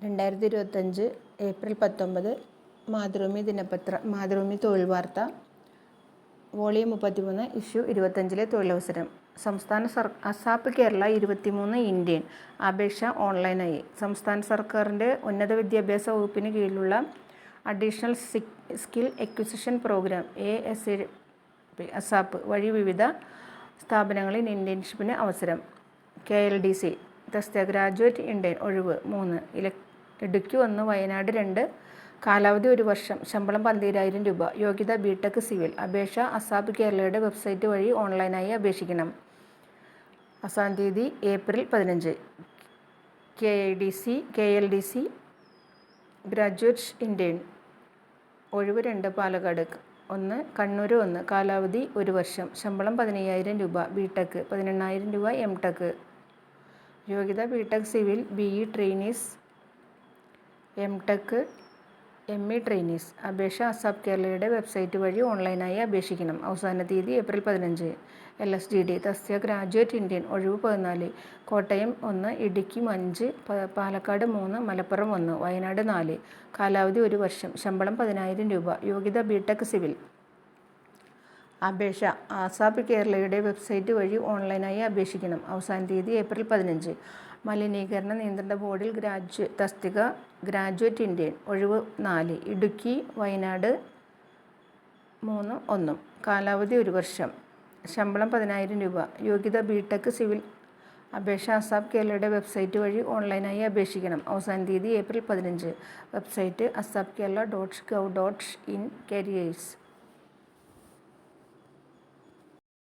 2025 April 19 Mathrubhumi Mathrubhumi തൊഴിൽ വാർത്ത volume 33 issue 25 തൊഴിലവസരം. അസാപ്പ് കേരള 23 ഇന്ത്യൻ അപേക്ഷ ഓൺലൈനായി. സംസ്ഥാന സർക്കാരിൻ്റെ ഉന്നത വിദ്യാഭ്യാസ വകുപ്പിന് കീഴിലുള്ള additional skill acquisition program ASAP വഴി വിവിധ സ്ഥാപനങ്ങളിൽ ഇൻറ്റേൺഷിപ്പിന് അവസരം. KLDC തസ്തിക ഗ്രാജുവേറ്റ് ഇന്ത്യൻ ഒഴിവ് 3, ഇടുക്കി 1, വയനാട് 2, കാലാവധി 1 വർഷം, ശമ്പളം 12,000 രൂപ, യോഗ്യത ബിടെക് സിവിൽ. അപേക്ഷ അസാപ്പ് കേരളയുടെ വെബ്സൈറ്റ് വഴി ഓൺലൈനായി അപേക്ഷിക്കണം. അവസാന തീയതി ഏപ്രിൽ 15. KLDC ഗ്രാജുവേറ്റ് ഇന്ത്യൻ ഒഴിവ് 2, പാലക്കാട് 1, കണ്ണൂർ 1, കാലാവധി 1 വർഷം, ശമ്പളം 15,000 രൂപ, ബിടെക് 18,000 രൂപ, MTech. യോഗ്യത BTech civil, BE trainees, MTech, ME trainees. അപേക്ഷ അസാപ്പ് കേരളയുടെ വെബ്സൈറ്റ് വഴി ഓൺലൈനായി അപേക്ഷിക്കണം. അവസാന തീയതി ഏപ്രിൽ 15. LSGD തസ്തിക ഗ്രാജുവേറ്റ് ഇന്ത്യൻ ഒഴിവ് 14, കോട്ടയം 1, ഇടുക്കി 5, പാലക്കാട് 3, മലപ്പുറം 1, വയനാട് 4, കാലാവധി 1 വർഷം, ശമ്പളം 10,000 രൂപ, യോഗ്യത ബിടെക് സിവിൽ. അപേക്ഷ അസാപ്പ് കേരളയുടെ വെബ്സൈറ്റ് വഴി ഓൺലൈനായി അപേക്ഷിക്കണം. അവസാന തീയതി ഏപ്രിൽ 15. മലിനീകരണ നിയന്ത്രണ ബോർഡിൽ തസ്തിക ഗ്രാജുവേറ്റ് ഇന്ത്യൻ ഒഴിവ് 4, ഇടുക്കി, വയനാട് 3, 1, കാലാവധി 1 വർഷം, ശമ്പളം 10,000 രൂപ, യോഗ്യത ബിടെക് സിവിൽ. അപേക്ഷ അസാപ്പ് കേരളയുടെ വെബ്സൈറ്റ് വഴി ഓൺലൈനായി അപേക്ഷിക്കണം. അവസാന തീയതി ഏപ്രിൽ 15. Website asapkerala.gov.in. കരിയേഴ്സ്.